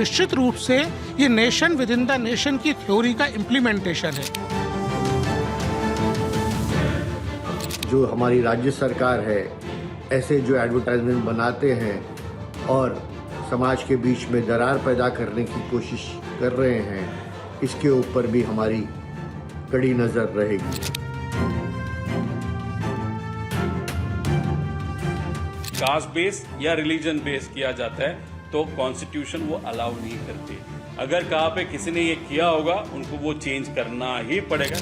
निश्चित रूप से ये nation with in the nation की थ्योरी का इम्प्लीमेंटेशन है। जो हमारी राज्य सरकार है, ऐसे जो एडवर्टाइजमेंट बनाते हैं और समाज के बीच में दरार पैदा करने की कोशिश कर रहे हैं, इसके ऊपर भी हमारी कड़ी नज़र रहेगी। कास्ट बेस या रिलीजन बेस किया जाता है तो कॉन्स्टिट्यूशन वो अलाउ नहीं करती। अगर कहाँ पे किसी ने ये किया होगा उनको वो चेंज करना ही पड़ेगा।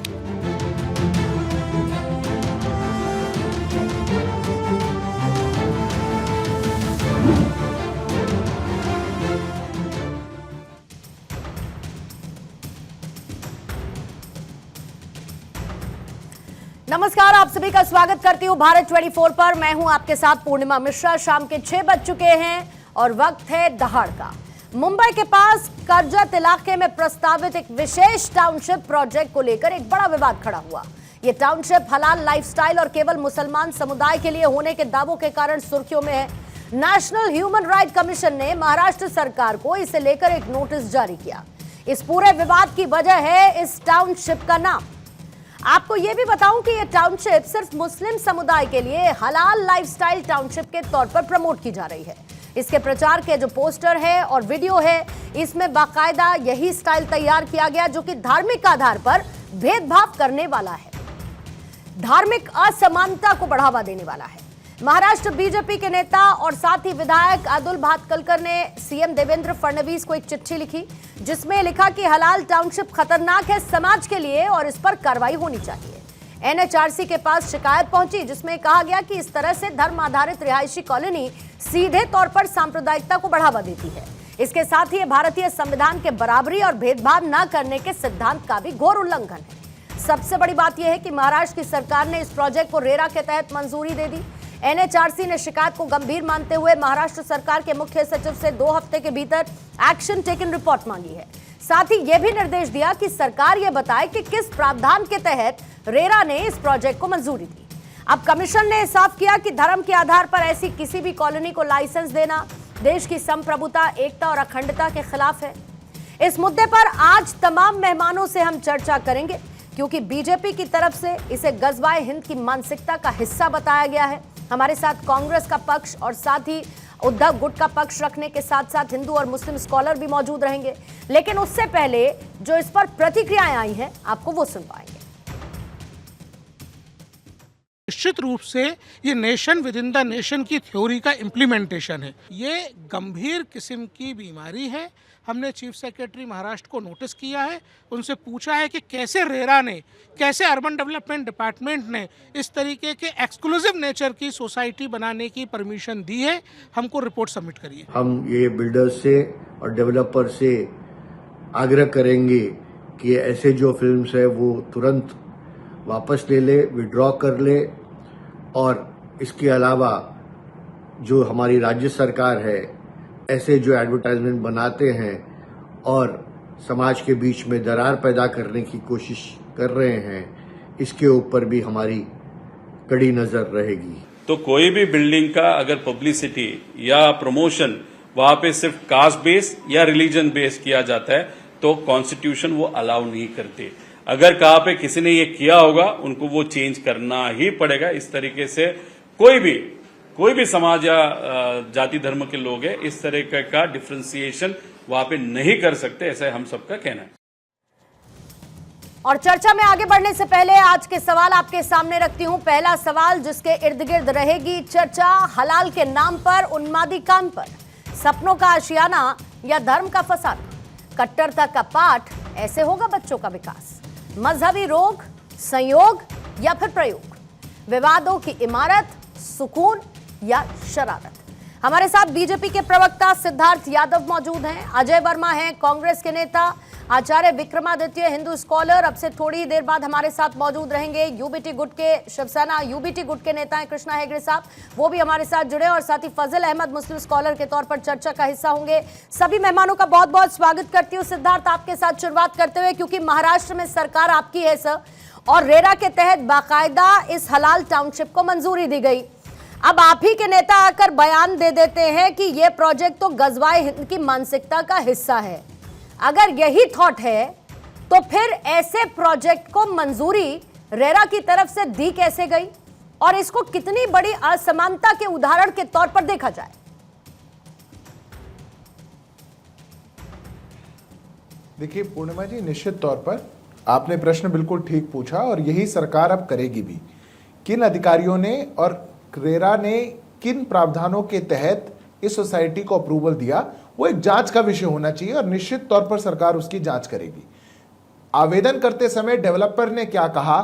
नमस्कार, आप सभी का स्वागत करती हूं भारत 24 पर। मैं हूं आपके साथ पूर्णिमा मिश्रा। शाम के 6 बज चुके हैं और वक्त है दहाड़ का। मुंबई के पास करजत इलाके में प्रस्तावित एक विशेष टाउनशिप प्रोजेक्ट को लेकर एक बड़ा विवाद खड़ा हुआ। यह टाउनशिप हलाल लाइफस्टाइल और केवल मुसलमान समुदाय के लिए होने के दावों के कारण सुर्खियों में है। नेशनल ह्यूमन राइट कमीशन ने महाराष्ट्र सरकार को इसे लेकर एक नोटिस जारी किया। इस पूरे विवाद की वजह है इस टाउनशिप का नाम। आपको यह भी बताऊं कि यह टाउनशिप सिर्फ मुस्लिम समुदाय के लिए हलाल लाइफस्टाइल टाउनशिप के तौर पर प्रमोट की जा रही है। इसके प्रचार के जो पोस्टर है और वीडियो है, इसमें बाकायदा यही स्टाइल तैयार किया गया जो कि धार्मिक आधार पर भेदभाव करने वाला है, धार्मिक असमानता को बढ़ावा देने वाला है। महाराष्ट्र बीजेपी के नेता और साथ ही विधायक अतुल भातखलकर ने सीएम देवेंद्र फडणवीस को एक चिट्ठी लिखी जिसमें लिखा कि हलाल टाउनशिप खतरनाक है समाज के लिए और इस पर कार्रवाई होनी चाहिए। एनएचआरसी के पास शिकायत पहुंची जिसमें कहा गया कि इस तरह से धर्म आधारित रिहायशी कॉलोनी सीधे तौर पर सांप्रदायिकता को बढ़ावा देती है। इसके साथ ही भारतीय संविधान के बराबरी और भेदभाव न करने के सिद्धांत का भी घोर उल्लंघन है। सबसे बड़ी बात यह है कि महाराष्ट्र की सरकार ने इस प्रोजेक्ट को रेरा के तहत मंजूरी दे दी। एनएचआरसी ने शिकायत को गंभीर मानते हुए महाराष्ट्र सरकार के मुख्य सचिव से 2 हफ्ते के भीतर एक्शन टेकन रिपोर्ट मांगी है। साथ ही यह भी निर्देश दिया कि सरकार यह बताए कि किस प्रावधान के तहत रेरा ने इस प्रोजेक्ट को मंजूरी दी। अब कमीशन ने साफ किया कि धर्म के आधार पर ऐसी किसी भी कॉलोनी को लाइसेंस देना देश की संप्रभुता, एकता और अखंडता के खिलाफ है। इस मुद्दे पर आज तमाम मेहमानों से हम चर्चा करेंगे क्योंकि बीजेपी की तरफ से इसे गजवाए हिंद की मानसिकता का हिस्सा बताया गया है। हमारे साथ कांग्रेस का पक्ष और साथ ही उद्धव गुट का पक्ष रखने के साथ साथ हिंदू और मुस्लिम स्कॉलर भी मौजूद रहेंगे। लेकिन उससे पहले जो इस पर प्रतिक्रियाएं आई हैं आपको वो सुनवाएंगे। निश्चित रूप से ये nation with in the nation की थ्योरी का इम्प्लीमेंटेशन है। ये गंभीर किस्म की बीमारी है। हमने चीफ सेक्रेटरी महाराष्ट्र को नोटिस किया है, उनसे पूछा है कि कैसे रेरा ने, कैसे अर्बन डेवलपमेंट डिपार्टमेंट ने इस तरीके के एक्सक्लूसिव नेचर की सोसाइटी बनाने की परमिशन दी है। हमको रिपोर्ट सबमिट करिए। हम ये बिल्डर्स से और डेवलपर से आग्रह करेंगे कि ऐसे जो फिल्म्स है वो तुरंत वापस ले ले, विड्रॉ कर ले। और इसके अलावा जो हमारी राज्य सरकार है, ऐसे जो एडवर्टाइजमेंट बनाते हैं और समाज के बीच में दरार पैदा करने की कोशिश कर रहे हैं, इसके ऊपर भी हमारी कड़ी नज़र रहेगी। तो कोई भी बिल्डिंग का अगर पब्लिसिटी या प्रमोशन वहां पे सिर्फ कास्ट बेस या रिलीजन बेस किया जाता है तो कॉन्स्टिट्यूशन वो अलाउ नहीं करती। अगर कहाँ पे किसी ने ये किया होगा उनको वो चेंज करना ही पड़ेगा। इस तरीके से कोई भी समाज या जाति धर्म के लोग हैं, इस तरह का डिफरेंशिएशन वहां पे नहीं कर सकते, ऐसा हम सबका कहना है। और चर्चा में आगे बढ़ने से पहले आज के सवाल आपके सामने रखती हूं। पहला सवाल जिसके इर्द गिर्द रहेगी चर्चा, हलाल के नाम पर उन्मादी काम पर, सपनों का आशियाना या धर्म का फसाद, कट्टरता का पाठ, ऐसे होगा बच्चों का विकास, मजहबी रोग, संयोग या फिर प्रयोग, विवादों की इमारत, सुकून या शरारत। हमारे साथ बीजेपी के प्रवक्ता सिद्धार्थ यादव मौजूद हैं, अजय वर्मा हैं कांग्रेस के नेता, आचार्य विक्रमादित्य हिंदू स्कॉलर अब से थोड़ी ही देर बाद हमारे साथ मौजूद रहेंगे, यूबीटी गुट के शिवसेना यूबीटी गुट के नेता हैं कृष्णा हेगड़े साहब, वो भी हमारे साथ जुड़े, और साथ ही फजल अहमद मुस्लिम स्कॉलर के तौर पर चर्चा का हिस्सा होंगे। सभी मेहमानों का बहुत बहुत स्वागत करती हूँ। सिद्धार्थ, आपके साथ शुरुआत करते हुए, क्योंकि महाराष्ट्र में सरकार आपकी है सर, और रेरा के तहत बाकायदा इस हलाल टाउनशिप को मंजूरी दी गई। अब आप ही के नेता आकर बयान दे देते हैं कि यह प्रोजेक्ट तो गजवाए हिंद की मानसिकता का हिस्सा है। अगर यही थॉट है तो फिर ऐसे प्रोजेक्ट को मंजूरी रेरा की तरफ से दी कैसे गई और इसको कितनी बड़ी असमानता के उदाहरण के तौर पर देखा जाए? देखिए पूर्णिमा जी, निश्चित तौर पर आपने प्रश्न बिल्कुल ठीक पूछा और यही सरकार अब करेगी भी। किन अधिकारियों ने और रेरा ने किन प्रावधानों के तहत इस सोसाइटी को अप्रूवल दिया, वो एक जांच का विषय होना चाहिए और निश्चित तौर पर सरकार उसकी जांच करेगी। आवेदन करते समय डेवलपर ने क्या कहा,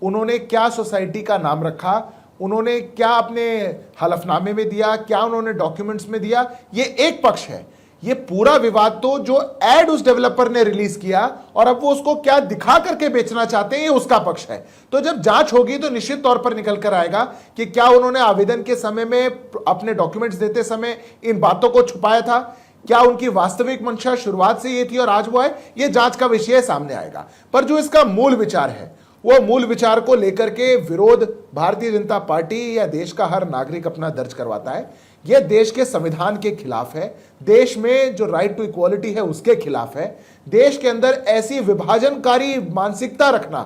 उन्होंने क्या सोसाइटी का नाम रखा, उन्होंने क्या अपने हलफनामे में दिया, क्या उन्होंने डॉक्यूमेंट्स में दिया, ये एक पक्ष है। ये पूरा विवाद तो जो एड उस डेवलपर ने रिलीज किया और अब वो उसको क्या दिखा करके बेचना चाहते हैं, ये उसका पक्ष है। तो जब जांच होगी तो निश्चित तौर पर निकल कर आएगा कि क्या उन्होंने आवेदन के समय में अपने डॉक्यूमेंट्स देते समय इन बातों को छुपाया था, क्या उनकी वास्तविक मंशा शुरुआत से ये थी और आज वो है, ये जांच का विषय सामने आएगा। पर जो इसका मूल विचार है, वो मूल विचार को लेकर के विरोध भारतीय जनता पार्टी या देश का हर नागरिक अपना दर्ज करवाता है। यह देश के संविधान के खिलाफ है, देश में जो राइट टू इक्वालिटी है उसके खिलाफ है। देश के अंदर ऐसी विभाजनकारी मानसिकता रखना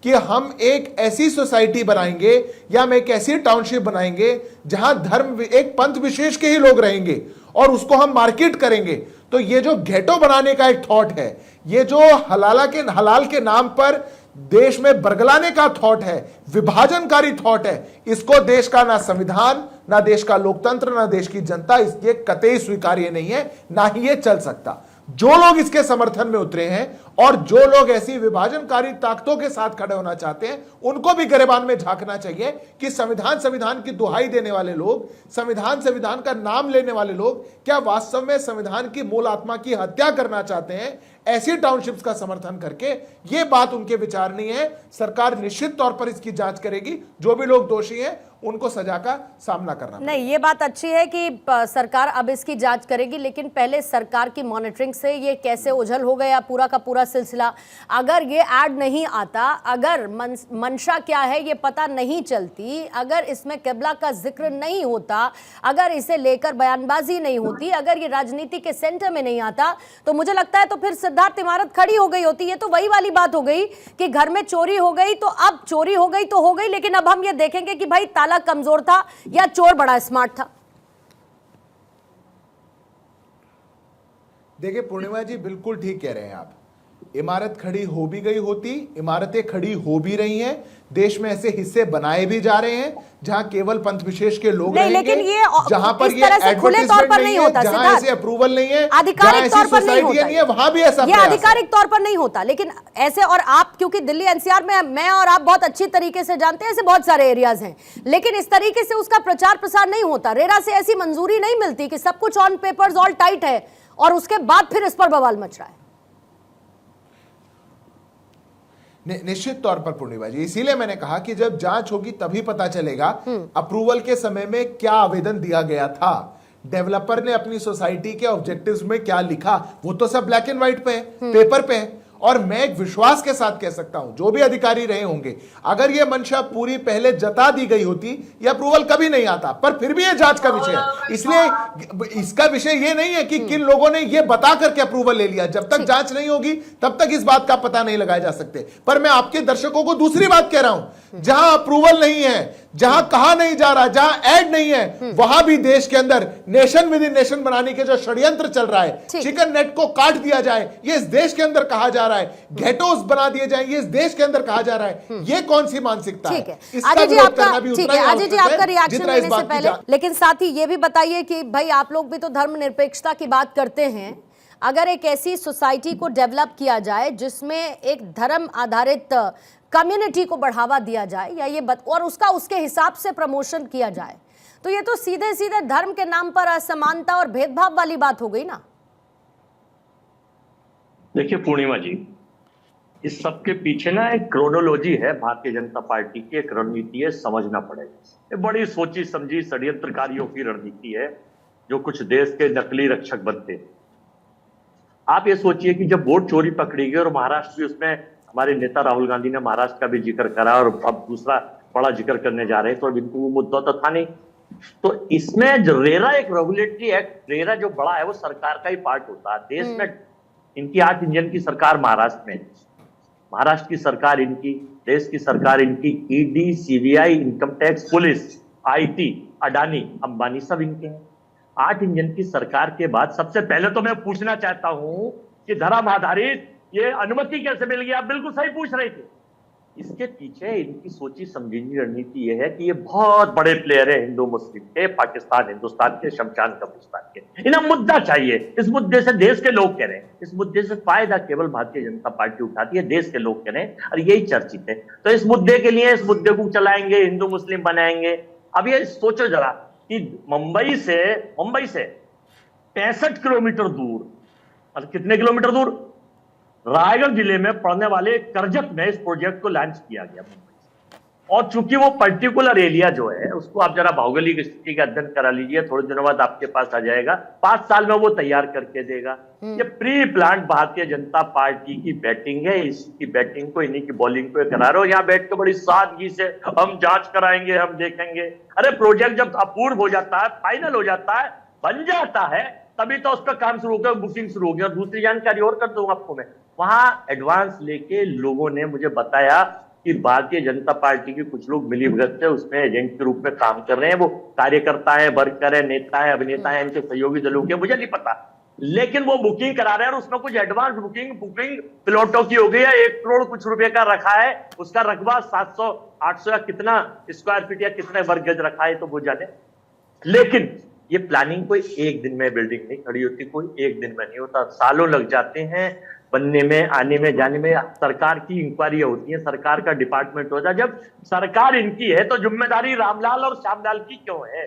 कि हम एक ऐसी सोसाइटी बनाएंगे या हम एक ऐसी टाउनशिप बनाएंगे जहां धर्म एक पंथ विशेष के ही लोग रहेंगे और उसको हम मार्केट करेंगे, तो ये जो घेटो बनाने का एक थॉट है, ये जो हलाल के नाम पर देश में बरगलाने का थॉट है, विभाजनकारी थॉट है, इसको देश का ना संविधान, ना देश का लोकतंत्र, ना देश की जनता इसके कतई स्वीकार्य नहीं है, ना ही ये चल सकता। जो लोग इसके समर्थन में उतरे हैं और जो लोग ऐसी विभाजनकारी ताकतों के साथ खड़े होना चाहते हैं, उनको भी गिरेबान में झांकना चाहिए कि संविधान की दुहाई देने वाले लोग, संविधान का नाम लेने वाले लोग क्या वास्तव में संविधान की मूल आत्मा की हत्या करना चाहते हैं? ऐसी टाउनशिप्स का समर्थन करके ये बात उनके विचार नहीं है। सरकार निश्चित तौर पर इसकी जांच करेगी, जो भी लोग दोषी हैं उनको सजा का सामना करना। नहीं, ये बात अच्छी है कि सरकार अब इसकी जांच करेगी, लेकिन पहले सरकार की मॉनिटरिंग से ये कैसे ओझल हो गया पूरा का पूरा सिलसिला। अगर ये ऐड नहीं आता, अगर मंशा क्या है ये पता नहीं चलती, अगर इसमें किबला का जिक्र नहीं होता, अगर इसे लेकर बयानबाजी नहीं होती, अगर ये राजनीति के सेंटर में नहीं आता, तो मुझे लगता है तो फिर सिद्धार्थ इमारत खड़ी हो गई होती। ये तो वही वाली बात हो गई कि घर में चोरी हो गई तो अब चोरी हो गई तो हो गई, लेकिन अब हम ये देखेंगे कि भाई ताला कमजोर था या चोर बड़ा स्मार्ट था। देखिए पूर्णिमा जी, बिल्कुल ठीक कह रहे हैं आप। इमारत खड़ी हो भी गई होती, इमारतें खड़ी हो भी रही हैं, देश में ऐसे हिस्से बनाए भी जा रहे हैं जहां केवल पंथ विशेष के लोग रहेंगे, लेकिन ये जहां पर ये एडवर्टाइजमेंट नहीं होता, जहां ऐसे अप्रूवल नहीं है, आधिकारिक तौर पर नहीं होता, नहीं है, वहां भी ऐसा ये आधिकारिक तौर पर नहीं होता। लेकिन ऐसे, और आप क्योंकि दिल्ली एनसीआर में मैं और आप बहुत अच्छी तरीके से जानते हैं, ऐसे बहुत सारे एरियाज हैं, लेकिन इस तरीके से उसका प्रचार प्रसार नहीं होता। रेरा से ऐसी मंजूरी नहीं मिलती कि सब कुछ ऑन पेपर्स ऑल टाइट है और उसके बाद फिर इस पर बवाल मच रहा है। निश्चित तौर पर पूर्णिमा जी, इसीलिए मैंने कहा कि जब जांच होगी तभी पता चलेगा अप्रूवल के समय में क्या आवेदन दिया गया था, डेवलपर ने अपनी सोसाइटी के ऑब्जेक्टिव्स में क्या लिखा, वो तो सब ब्लैक एंड व्हाइट पे है, पेपर पे है। और मैं एक विश्वास के साथ कह सकता हूं, जो भी अधिकारी रहे होंगे, अगर यह मंशा पूरी पहले जता दी गई होती, यह अप्रूवल कभी नहीं आता। पर फिर भी यह जांच का विषय है, इसलिए इसका विषय यह नहीं है कि किन लोगों ने यह बता करके अप्रूवल ले लिया। जब तक जांच नहीं होगी तब तक इस बात का पता नहीं लगाया जा सकते। पर मैं आपके दर्शकों को दूसरी बात कह रहा हूं, जहां अप्रूवल नहीं है, जहां कहा नहीं जा रहा, जहां ऐड नहीं है, वहां भी देश के अंदर नेशन विद इन नेशन बनाने के जो षड्यंत्र चल रहा है, चिकन नेट को काट दिया जाए, ये इस देश के अंदर कहा जा रहा है, घेटोस बना दिए जाए, ये इस देश के अंदर कहा जा रहा है। ये कौन सी मानसिकता है? अजय जी आपका रिएक्शन देने से पहले, लेकिन साथ ही ये भी बताइए कि भाई आप लोग भी तो धर्मनिरपेक्षता की बात करते हैं। अगर एक ऐसी सोसाइटी को डेवलप किया जाए जिसमें एक धर्म आधारित कम्युनिटी को बढ़ावा दिया जाए या और उसका उसके हिसाब से प्रमोशन किया जाए, तो ये तो सीधे सीधे धर्म के नाम पर असमानता और भेदभाव वाली बात हो गई ना। देखिए पूर्णिमा जी, इस सब के पीछे ना एक क्रोनोलॉजी है, भारतीय जनता पार्टी की एक रणनीति है, समझना पड़ेगा। ये बड़ी सोची समझी षड्यंत्रकारियों की रणनीति है, जो कुछ देश के नकली रक्षक बनते हैं। आप ये सोचिए कि जब वोट चोरी पकड़ी गई और महाराष्ट्र भी, उसमें हमारे नेता राहुल गांधी ने महाराष्ट्र का भी जिक्र करा और अब दूसरा बड़ा जिक्र करने जा रहे हैं, तो अब इनको वो मुद्दा तो था नहीं। तो इसमें जो रेरा एक रेगुलेटरी एक्ट, रेरा जो बड़ा है वो सरकार का ही पार्ट होता है। देश में इनकी 8 इंजन की सरकार महाराष्ट्र में है। महाराष्ट्र की सरकार इनकी, देश की सरकार इनकी, ED, CBI, income tax, police, IT, Adani, Ambani सब इनके हैं। 8 इंजन की सरकार के बाद सबसे पहले तो मैं पूछना चाहता हूं कि धर्म आधारित ये अनुमति कैसे मिल गई? आप बिल्कुल सही पूछ रहे थे। इसके पीछे इनकी सोची समझी रणनीति ये है कि ये बहुत बड़े प्लेयर है हिंदू मुस्लिम के, पाकिस्तान हिंदुस्तान के, शमशान कब्रिस्तान के। इन्हें मुद्दा चाहिए, इस मुद्दे से देश के लोग कह रहे हैं, इस मुद्दे से फायदा केवल भारतीय जनता पार्टी उठाती है, देश के लोग कह रहे हैं और यही चर्चित है। तो इस मुद्दे के लिए, इस मुद्दे को चलाएंगे, हिंदू मुस्लिम बनाएंगे। अब ये सोचो जरा कि मुंबई से 65 किलोमीटर दूर, और कितने किलोमीटर दूर, रायगढ़ जिले में पड़ने वाले करजत में इस प्रोजेक्ट को लॉन्च किया गया मुंबई से। और चूंकि वो पर्टिकुलर एरिया जो है उसको आप जरा भौगोलिक स्थिति का अध्ययन करा लीजिए, थोड़े दिनों बाद आपके पास आ जाएगा, 5 साल में वो तैयार करके देगा। ये pre plan Bharatiya Janata party की बैटिंग है। इसकी बैटिंग को, इन्हीं की बॉलिंग को करा रहे हो। यहाँ बैठ के बड़ी सादगी से हम जांच कराएंगे, हम देखेंगे। अरे प्रोजेक्ट जब अपूर्व हो जाता है, फाइनल हो जाता है, बन जाता है, तभी तो उसका काम शुरू हो गया, बुकिंग शुरू हो गया। और दूसरी जानकारी और कर दूं आपको मैं, वहां एडवांस लेके लोगों ने मुझे बताया कि भारतीय जनता पार्टी के कुछ लोग मिलीभगत से उसमें एजेंट के रूप में काम कर रहे हैं। वो कार्यकर्ता है, वर्कर है, नेता है, अभिनेता है, इनके सहयोगी दलों के, मुझे नहीं पता, लेकिन वो बुकिंग करा रहे हैं। और उसमें कुछ एडवांस बुकिंग प्लॉटों की हो गई है। 1 करोड़ कुछ रुपए का रखा है, उसका रकबा 700 800 या कितना स्क्वायर फीट या कितने वर्ग गज रखा है तो वो जाने। लेकिन ये प्लानिंग कोई एक दिन में बिल्डिंग नहीं खड़ी होती, कोई एक दिन में नहीं होता, सालों लग जाते हैं बनने में, आने में, जाने में। सरकार की इंक्वायरी होती है, सरकार का डिपार्टमेंट होता है। जब सरकार इनकी है तो जिम्मेदारी रामलाल और श्यामलाल की क्यों है?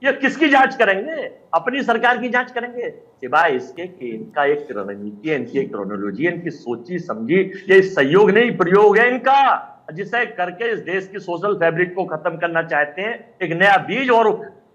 ये किसकी जांच करेंगे? अपनी सरकार की जांच करेंगे? सिवाय इसके कि इनका एक रणनीति है, इनकी एक क्रोनोलॉजी है, इनकी सोची समझी, ये सहयोग नहीं प्रयोग है इनका, जिसे करके इस देश की सोशल फैब्रिक को खत्म करना चाहते हैं। एक नया बीज, और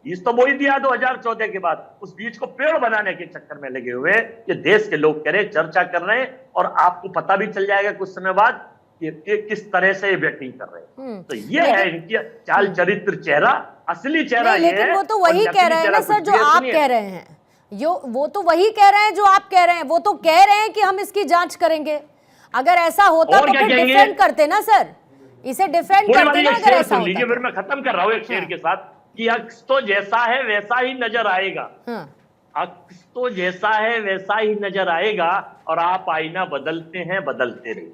बीज तो बोई दिया 2014 के बाद, उस बीज को पेड़ बनाने के चक्कर में लगे हुए ये देश के लोग कह रहे, चर्चा कर रहे हैं। और आपको पता भी चल जाएगा कुछ समय बाद कि किस तरह से ये बैटिंग कर रहे हैं। तो ये है इनकी चाल चरित्र, चेहरा, असली चेहरा ये है। लेकिन वो तो वही कह रहे हैं ना सर जो आप कह रहे हैं, वो तो वही कह रहे हैं जो आप कह रहे हैं। वो तो कह रहे हैं कि हम इसकी जांच करेंगे। अगर ऐसा होता तो फिर डिफेंड करते ना सर, इसे डिफेंड करते ना। अगर ऐसा होता, फिर मैं खत्म कर रहा हूँ एक शेर के साथ कि अक्स तो जैसा है वैसा ही नजर आएगा। अक्स तो जैसा है वैसा ही नजर आएगा, और आप आईना बदलते हैं, बदलते रहिए।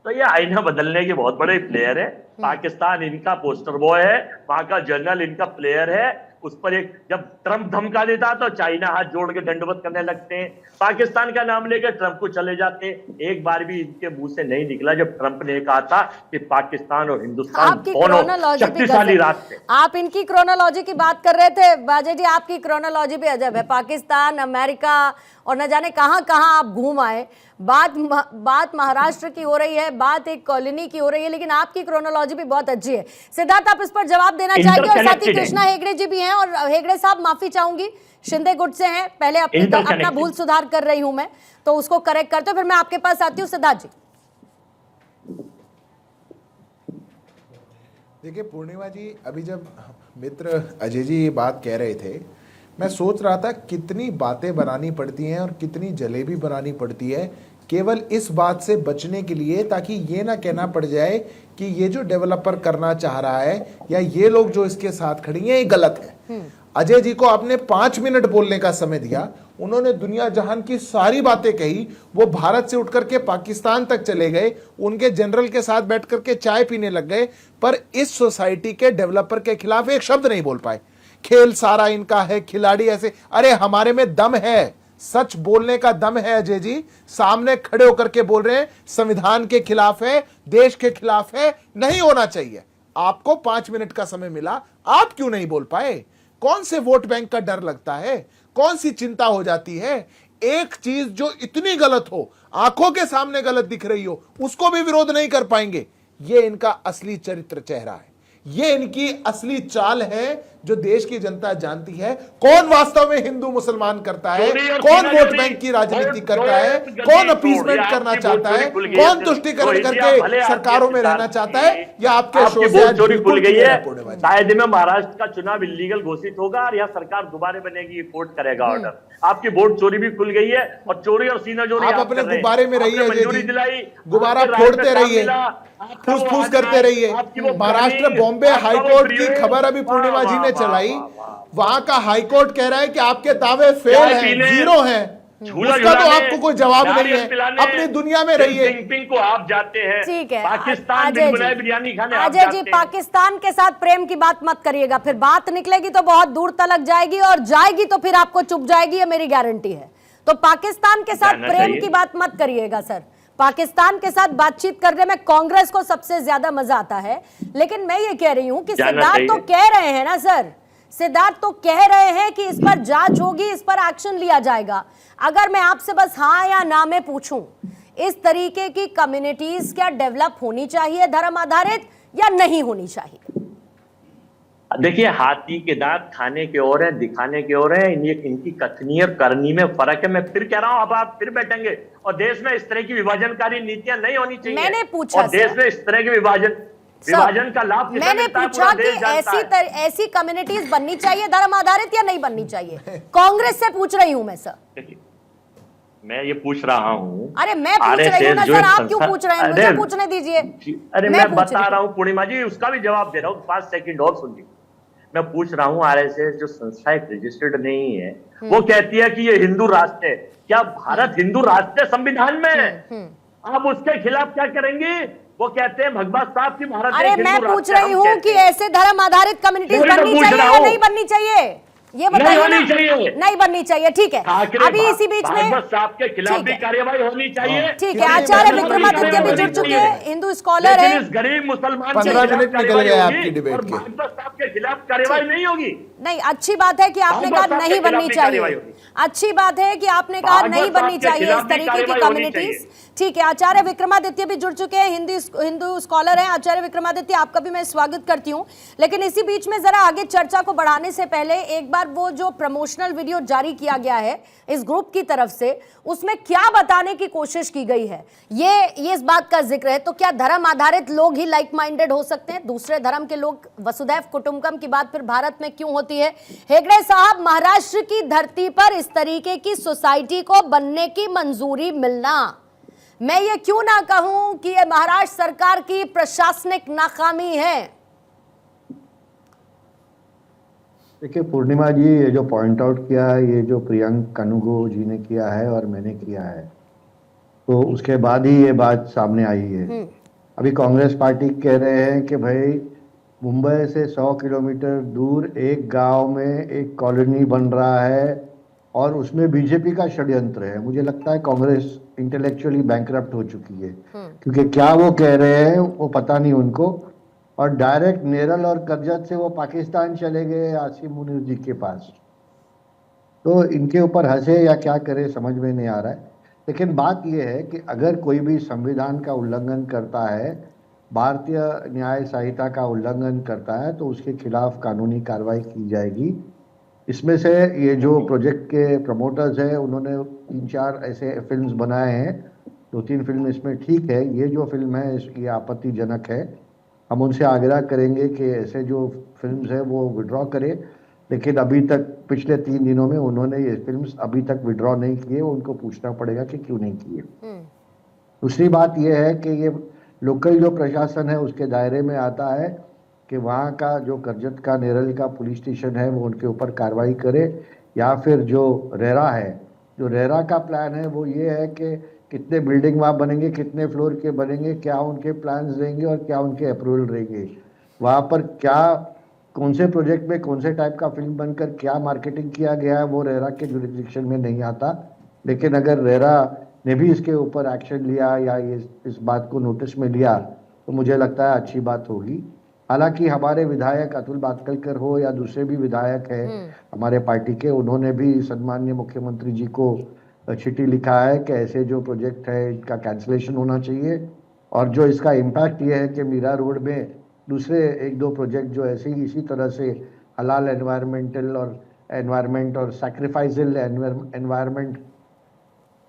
तो ये आईना बदलने के बहुत बड़े प्लेयर है। पाकिस्तान इनका पोस्टर बॉय है, वहां का जनरल इनका प्लेयर है। उस पर एक जब ट्रंप धमका देता तो चाइना हाथ जोड़ के दंडवत करने लगते हैं। पाकिस्तान का नाम लेकर ट्रंप को चले जाते हैं। एक बार भी इनके मुंह से नहीं निकला जब ट्रंप ने कहा था कि पाकिस्तान और हिंदुस्तान दोनों शक्तिशाली राष्ट्र। आप इनकी क्रोनोलॉजी की बात कर रहे थे बाजे जी, आपकी क्रोनोलॉजी भी अजब है। पाकिस्तान, अमेरिका और न जाने कहां कहां आप घूम आए। बात महाराष्ट्र की हो रही है, बात एक कॉलोनी की हो रही है, लेकिन आपकी क्रोनोलॉजी भी बहुत अच्छी है। सिद्धार्थ, आप इस पर जवाब देना चाहेंगे? और साथ ही कृष्णा हेगड़े जी भी हैं। और हेगड़े साहब, माफी चाहूंगी, शिंदे गुट से हैं, पहले अपना भूल सुधार कर रही हूं मैं, तो उसको करेक्ट करते फिर मैं आपके पास आती हूँ। सिद्धार्थ जी। देखिए पूर्णिमा जी, अभी जब मित्र अजय जी ये बात कह रहे थे, मैं सोच रहा था कितनी बातें बनानी पड़ती हैं और कितनी जलेबी बनानी पड़ती है केवल इस बात से बचने के लिए, ताकि ये ना कहना पड़ जाए कि ये जो डेवलपर करना चाह रहा है या ये लोग जो इसके साथ खड़ी हैं ये गलत है। अजय जी को आपने 5 मिनट बोलने का समय दिया, उन्होंने दुनिया जहान की सारी बातें कही। वो भारत से उठ करके पाकिस्तान तक चले गए, उनके जनरल के साथ बैठ करके चाय पीने लग गए, पर इस सोसाइटी के डेवलपर के खिलाफ एक शब्द नहीं बोल पाए। खेल सारा इनका है, खिलाड़ी ऐसे। अरे हमारे में दम है, सच बोलने का दम है अजय जी। सामने खड़े होकर के बोल रहे हैं संविधान के खिलाफ है, देश के खिलाफ है, नहीं होना चाहिए। आपको 5 मिनट का समय मिला, आप क्यों नहीं बोल पाए? कौन से वोट बैंक का डर लगता है? कौन सी चिंता हो जाती है? एक चीज जो इतनी गलत हो, आंखों के सामने गलत दिख रही हो, उसको भी विरोध नहीं कर पाएंगे। ये इनका असली चरित्र चेहरा है। ये इनकी असली चाल है जो देश की जनता जानती है। कौन वास्तव में हिंदू मुसलमान करता है, कौन वोट बैंक की राजनीति करता है, कौन अपीसमेंट करना चाहता है, कौन तुष्टीकरण करके सरकारों में रहना चाहता है, या आपके शो से आज चोरी खुल गई है। पूर्णिमा जी। शायद में महाराष्ट्र का चुनाव इलीगल घोषित होगा और यह सरकार दोबारा बनेगी, कोर्ट करेगा ऑर्डर। आपकी वोट चोरी भी खुल गई है और चोरी और सीना जोड़ी आप अपने कर रहे हैं। गुब्बारे में रहिए, आपने अजय मंजूरी जी। दिलाई, गुब्बारा आपके फोड़ते राज्य में रहिए, काम मिला, आपका फूस वो फूस आना करते है, रहिए। आपकी वो महाराष्ट्र पुरानी- बॉम्बे आपका वो हाईकोर्ट की प्रिय- खबर अभी पूर्णिमा जी ने वाह, चलाई। वाह, वाह, वाह। वहां का हाईकोर्ट कह रहा है कि आपके दावे फेल चाय हैं, पीने, जीरो हैं। झूला उसका तो झूलाने, आपको कोई जवाब नहीं नारियल है। पिलाने, अपनी दुनिया में शी रहिए। जिनपिंग को आप जाते हैं, ठीक है पाकिस्तान अजय बिन जी, बुलाए बिरयानी खाने आप अजय जाते जी, हैं। पाकिस्तान के साथ प्रेम की बात मत करिएगा, फिर बात निकलेगी तो बहुत दूर तलक जाएगी और जाएगी तो फिर आपको चुप जाएगी, ये मेरी गारंटी है। तो पाकिस्तान के साथ जाना प्रेम चाहिए। की बात मत करिएगा सर। पाकिस्तान के साथ बातचीत करने में कांग्रेस को सबसे ज्यादा मजा आता है। लेकिन मैं ये कह रही हूं कि जाना सिद्धार्थ तो चाहिए। कह रहे हैं ना सर, सिद्धार्थ तो कह रहे हैं कि इस पर जांच होगी, इस पर एक्शन लिया जाएगा। अगर मैं आपसे बस हाँ या ना में पूछूं, इस तरीके की कम्युनिटीज क्या डेवलप होनी चाहिए धर्म आधारित या नहीं होनी चाहिए? देखिए, हाथी के दांत खाने के और हैं, दिखाने के और हैं। इनकी कथनी और करनी में फर्क है। मैं फिर कह रहा हूं, अब आप फिर बैठेंगे और देश में इस तरह की विभाजनकारी नीतियां नहीं होनी चाहिए। मैंने पूछा और देश सर। में इस तरह के विभाजन का लाभ किसे मैंने मिलता है, पूछा पूरा कि देश जानता है। ऐसी कम्युनिटीज बननी चाहिए धर्म आधारित या नहीं बननी चाहिए? कांग्रेस से पूछ रही हूं मैं सर। देखिए, मैं ये पूछ रहा हूं। अरे मैं पूछ रही हूं ना सर, आप क्यों पूछ रहे हैं? मुझे पूछने दीजिए। अरे मैं पूछ बता रही रहा हूं पूर्णिमा जी, उसका भी जवाब दे रहा हूं। 5 सेकंड और सुन लीजिए। मैं पूछ रहा हूं, आरएसएस जो संस्था एक रजिस्टर्ड नहीं है, वो कहती है कि ये हिंदू राष्ट्र है। क्या भारत हिंदू राष्ट्र है संविधान में? आप उसके खिलाफ क्या करेंगे? वो कहते हैं भगवत साहब की भारत अरे एक मैं हिंदू पूछ राष्ट्र है। रही हम हूँ कहते कि हैं। ऐसे धर्म आधारित कम्युनिटीज वही मैं बननी पूछ चाहिए रहा या हूँ। नहीं बननी चाहिए? ये नहीं बताइए होनी ना। चाहिए। नहीं बननी चाहिए, ठीक है। ठाकरे अभी इसी बीच में भागवत साहब के खिलाफ ठीक भी है। कार्रवाई होनी चाहिए। ठीक है, कितनी आचार्य मेहनत विक्रमादित्य भी होनी जुड़ चुके चाहिए। हैं, हिंदू स्कॉलर लेकिन है। इस गरीब मुसलमान 15 के मिनट खिलाफ निकल गए कार्रवाई आपकी होगी डिबेट और के। भागवत साहब के खिलाफ कार्रवाई नहीं होगी। नहीं, अच्छी बात है कि आपने भागवत कहा साहब नहीं के खिलाफ बननी भी कार्रवाई चाहिए। होगी। अच्छी बात है कि आपने कहा भागवत नहीं बननी साहब के चाहिए खिलाफ इस भी तरीके की कार्रवाई होनी कम्युनिटीज। चाहिए। ठीक है, आचार्य विक्रमादित्य भी जुड़ चुके हैं, हिंदू स्कॉलर हैं। आचार्य विक्रमादित्य, आपका भी मैं स्वागत करती हूं। लेकिन इसी बीच में जरा आगे चर्चा को बढ़ाने से पहले एक बार वो जो प्रमोशनल वीडियो जारी किया गया है इस ग्रुप की तरफ से, उसमें क्या बताने की कोशिश की गई है? ये इस बात का जिक्र है, तो क्या धर्म आधारित लोग ही लाइक माइंडेड हो सकते हैं? दूसरे धर्म के लोग, वसुधैव कुटुंबकम की बात फिर भारत में क्यों होती है? हेगड़े साहब, महाराष्ट्र की धरती पर इस तरीके की सोसाइटी को बनने की मंजूरी मिलना, मैं ये क्यों ना कहूं कि ये महाराष्ट्र सरकार की प्रशासनिक नाकामी है? देखिए पूर्णिमा जी, ये जो पॉइंट आउट किया है, ये जो प्रियंक कनुगो जी ने किया है और मैंने किया है, तो उसके बाद ही ये बात सामने आई है। अभी कांग्रेस पार्टी कह रहे हैं कि भाई मुंबई से 100 किलोमीटर दूर एक गांव में एक कॉलोनी बन रहा है और उसमें बीजेपी का षड्यंत्र है। मुझे लगता है कांग्रेस इंटेलेक्चुअली बैंकरप्ट हो चुकी है, क्योंकि क्या वो कह रहे हैं वो पता नहीं उनको। और डायरेक्ट नेरल और करजत से वो पाकिस्तान चले गए आसिम मुनीर जी के पास। तो इनके ऊपर हंसे या क्या करे समझ में नहीं आ रहा है। लेकिन बात यह है कि अगर कोई भी संविधान का उल्लंघन करता है, भारतीय न्याय संहिता का उल्लंघन करता है, तो उसके खिलाफ कानूनी कार्रवाई की जाएगी। इसमें से ये जो प्रोजेक्ट के प्रमोटर्स हैं उन्होंने 3-4 ऐसे फिल्म्स बनाए हैं। 2-3 फिल्म इसमें ठीक है, ये जो फिल्म है ये आपत्तिजनक है। हम उनसे आग्रह करेंगे कि ऐसे जो फिल्म्स है वो विड्रॉ करें, लेकिन अभी तक पिछले 3 दिनों में उन्होंने ये फिल्म्स अभी तक विड्रॉ नहीं किए। उनको पूछना पड़ेगा कि क्यों नहीं किए। दूसरी बात यह है कि ये लोकल जो प्रशासन है उसके दायरे में आता है कि वहाँ का जो करजत का नेरल का पुलिस स्टेशन है वो उनके ऊपर कार्रवाई करे, या फिर जो रेरा है, जो रेरा का प्लान है वो ये है कि कितने बिल्डिंग वहाँ बनेंगे, कितने फ्लोर के बनेंगे, क्या उनके प्लान्स रहेंगे और क्या उनके अप्रूवल रहेंगे, वहाँ पर क्या कौन से प्रोजेक्ट में कौन से टाइप का फिल्म बनकर क्या मार्केटिंग किया गया है, वो रेरा के जुरिडिक्शन में नहीं आता। लेकिन अगर रेरा ने भी इसके ऊपर एक्शन लिया या इस बात को नोटिस में लिया तो मुझे लगता है अच्छी बात होगी। हालांकि हमारे विधायक अतुल बातकलकर हो या दूसरे भी विधायक हैं हमारे पार्टी के, उन्होंने भी सम्माननीय मुख्यमंत्री जी को चिट्ठी लिखा है कि ऐसे जो प्रोजेक्ट है इनका कैंसिलेशन होना चाहिए। और जो इसका इम्पैक्ट ये है कि मीरा रोड में दूसरे 1-2 प्रोजेक्ट जो ऐसे ही इसी तरह से हलाल एनवायरमेंट और सैक्रिफाइसल एनवायरमेंट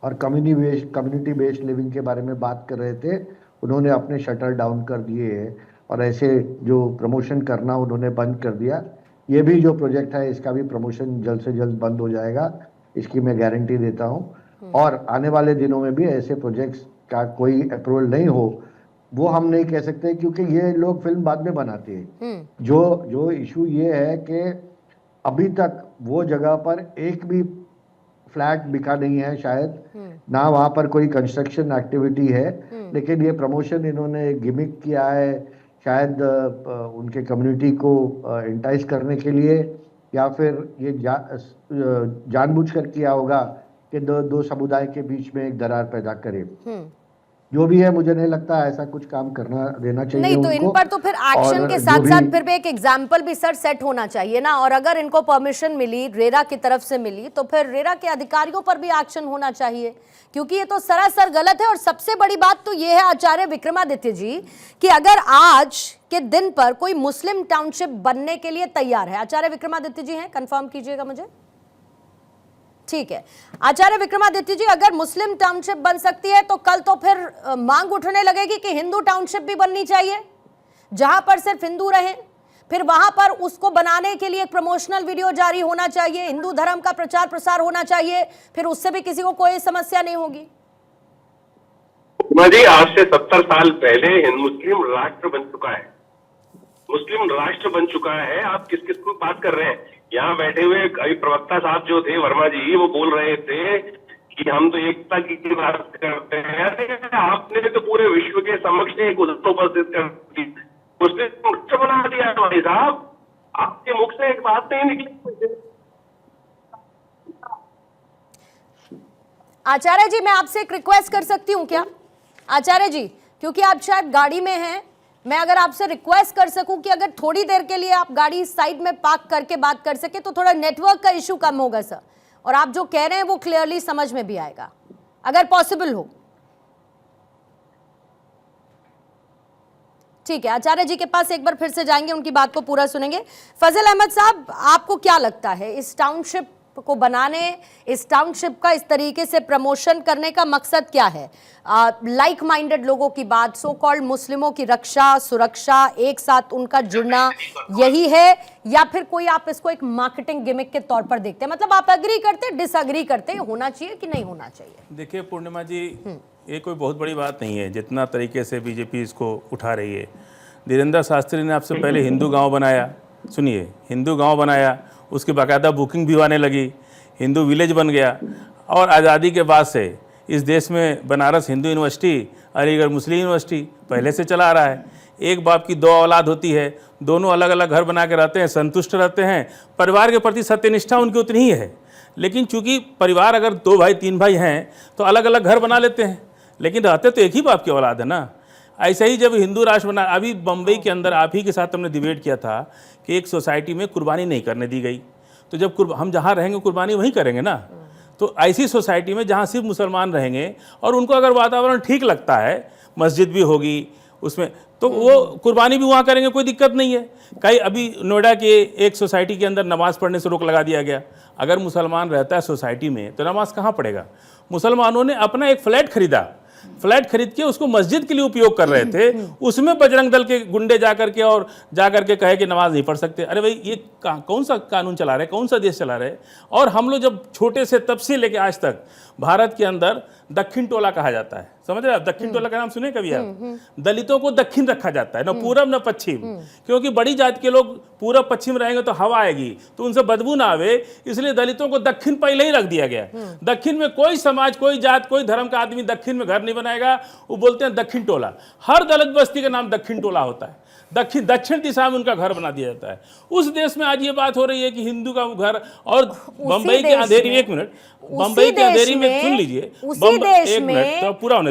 और कम्युनिटी बेस्ड लिविंग के बारे में बात कर रहे थे, उन्होंने अपने शटर डाउन कर दिए हैं और ऐसे जो प्रमोशन करना उन्होंने बंद कर दिया। ये भी जो प्रोजेक्ट है इसका भी प्रमोशन जल्द से जल्द बंद हो जाएगा, इसकी मैं गारंटी देता हूँ। और आने वाले दिनों में भी ऐसे प्रोजेक्ट्स का कोई अप्रूवल नहीं हो वो हम नहीं कह सकते, क्योंकि ये लोग फिल्म बाद में बनाते हैं। जो इशू ये है कि अभी तक वो जगह पर एक भी फ्लैट बिका नहीं है शायद, ना वहाँ पर कोई कंस्ट्रक्शन एक्टिविटी है, लेकिन ये प्रमोशन इन्होंने गिमिक किया है शायद उनके कम्युनिटी को इंटाइज करने के लिए, या फिर ये जानबूझकर किया होगा कि दो समुदाय के बीच में एक दरार पैदा करे। जो भी है, मुझे नहीं लगता ऐसा कुछ काम करना देना चाहिए नहीं तो उनको। इन पर तो फिर एक्शन के साथ साथ फिर भी एक एग्जाम्पल भी सर सेट होना चाहिए ना, और अगर इनको परमिशन मिली, रेरा की तरफ से मिली, तो फिर रेरा के अधिकारियों पर भी एक्शन होना चाहिए, क्योंकि ये तो सरासर गलत है। और सबसे बड़ी बात तो ये है आचार्य विक्रमादित्य जी कि अगर आज के दिन पर कोई मुस्लिम टाउनशिप बनने के लिए तैयार है, आचार्य विक्रमादित्य जी हैं, कंफर्म कीजिएगा मुझे। ठीक है आचार्य विक्रमादित्य जी, अगर मुस्लिम टाउनशिप बन सकती है तो कल तो फिर मांग उठने लगेगी कि हिंदू टाउनशिप भी बननी चाहिए, जहां पर सिर्फ हिंदू रहें। फिर वहां पर उसको बनाने के लिए एक प्रमोशनल वीडियो जारी होना चाहिए, हिंदू धर्म का प्रचार प्रसार होना चाहिए, फिर उससे भी किसी को कोई समस्या नहीं होगी। जी, आज से 70 साल पहले मुस्लिम राष्ट्र बन चुका है, मुस्लिम राष्ट्र बन चुका है। आप किस किस को बात कर रहे हैं? यहाँ बैठे हुए अभी प्रवक्ता साहब जो थे वर्मा जी, वो बोल रहे थे कि हम तो एकता की बात करते हैं। आपने तो पूरे विश्व के समक्ष एक उदाहरण उपस्थित कर दी, मुस्लिम राष्ट्र बना दिया भाई साहब। आपके मुख से एक बात नहीं निकली। आचार्य जी, मैं आपसे एक रिक्वेस्ट कर सकती हूँ क्या आचार्य जी, क्योंकि आप शायद गाड़ी में हैं, मैं अगर आपसे रिक्वेस्ट कर सकूं कि अगर थोड़ी देर के लिए आप गाड़ी साइड में पार्क करके बात कर सके तो थोड़ा नेटवर्क का इशू कम होगा सर, और आप जो कह रहे हैं वो क्लियरली समझ में भी आएगा, अगर पॉसिबल हो। ठीक है, आचार्य जी के पास एक बार फिर से जाएंगे, उनकी बात को पूरा सुनेंगे। फजल अहमद साहब, आपको क्या लगता है इस टाउनशिप को बनाने, इस टाउनशिप का इस तरीके से प्रमोशन करने का मकसद क्या है? लाइक माइंडेड लोगों की बात, सो कॉल्ड मुस्लिमों की रक्षा, सुरक्षा, एक साथ उनका जुड़ना, यही है, या फिर कोई आप इसको एक मार्केटिंग गिमिक के तौर पर देखते हैं? मतलब आप एग्री करते, डिसएग्री करते, होना चाहिए कि नहीं होना चाहिए? देखिए पूर्णिमा जी, ये कोई बहुत बड़ी बात नहीं है जितना तरीके से बीजेपी इसको उठा रही है। धीरेन्द्र शास्त्री ने आपसे पहले हिंदू गांव बनाया, सुनिए, हिंदू गांव बनाया, उसकी बाकायदा बुकिंग भी आने लगी, हिंदू विलेज बन गया। और आज़ादी के बाद से इस देश में बनारस हिंदू यूनिवर्सिटी, अलीगढ़ मुस्लिम यूनिवर्सिटी पहले से चला आ रहा है। एक बाप की 2 औलाद होती है, दोनों अलग अलग घर बना के रहते हैं, संतुष्ट रहते हैं, परिवार के प्रति सत्यनिष्ठा उनकी उतनी ही है। लेकिन चूंकि परिवार अगर 2 भाई 3 भाई हैं तो अलग अलग घर बना लेते हैं, लेकिन रहते तो एक ही बाप की औलाद है ना। ऐसे ही जब हिंदू राष्ट्र बना, अभी बम्बई के अंदर आप ही के साथ हमने डिबेट किया था कि एक सोसाइटी में कुर्बानी नहीं करने दी गई, तो जब हम जहाँ रहेंगे कुर्बानी वहीं करेंगे ना। तो ऐसी सोसाइटी में जहाँ सिर्फ मुसलमान रहेंगे और उनको अगर वातावरण ठीक लगता है, मस्जिद भी होगी उसमें, तो वो कुर्बानी भी वहाँ करेंगे, कोई दिक्कत नहीं है। कई अभी नोएडा के एक सोसाइटी के अंदर नमाज़ पढ़ने से रोक लगा दिया गया। अगर मुसलमान रहता है सोसाइटी में तो नमाज कहाँ पढ़ेगा? मुसलमानों ने अपना एक फ्लैट खरीदा, फ्लैट खरीद के उसको मस्जिद के लिए उपयोग कर रहे थे, उसमें बजरंग दल के गुंडे जाकर के कहे कि नमाज नहीं पढ़ सकते। अरे भाई, ये कौन सा कानून चला रहे, कौन सा देश चला रहे? और हम लोग जब छोटे से तब से लेके आज तक भारत के अंदर दक्षिण टोला कहा जाता है, समझ रहे हैं आप? दक्षिण टोला का नाम सुने कभी आप? दलितों को दक्षिण रखा जाता है, न पूरब न पश्चिम, क्योंकि बड़ी जाति के लोग पूरब पश्चिम रहेंगे तो हवा आएगी, तो उनसे बदबू ना आवे, इसलिए दलितों को दक्षिण पहले ही रख दिया गया। दक्षिण में कोई समाज, कोई जात, कोई धर्म का आदमी दक्षिण में घर नहीं बनाएगा, वो बोलते हैं दक्षिण टोला। हर दलित बस्ती का नाम दक्षिण टोला होता है, दक्षिण दिशा में उनका घर बना दिया जाता है। उस देश में आज ये बात हो रही है कि हिंदू का घर, और बम्बई के अंधेरी, एक मिनट, बम्बई के अंधेरी में सुन लीजिए, उसी देश में तो पूरा होने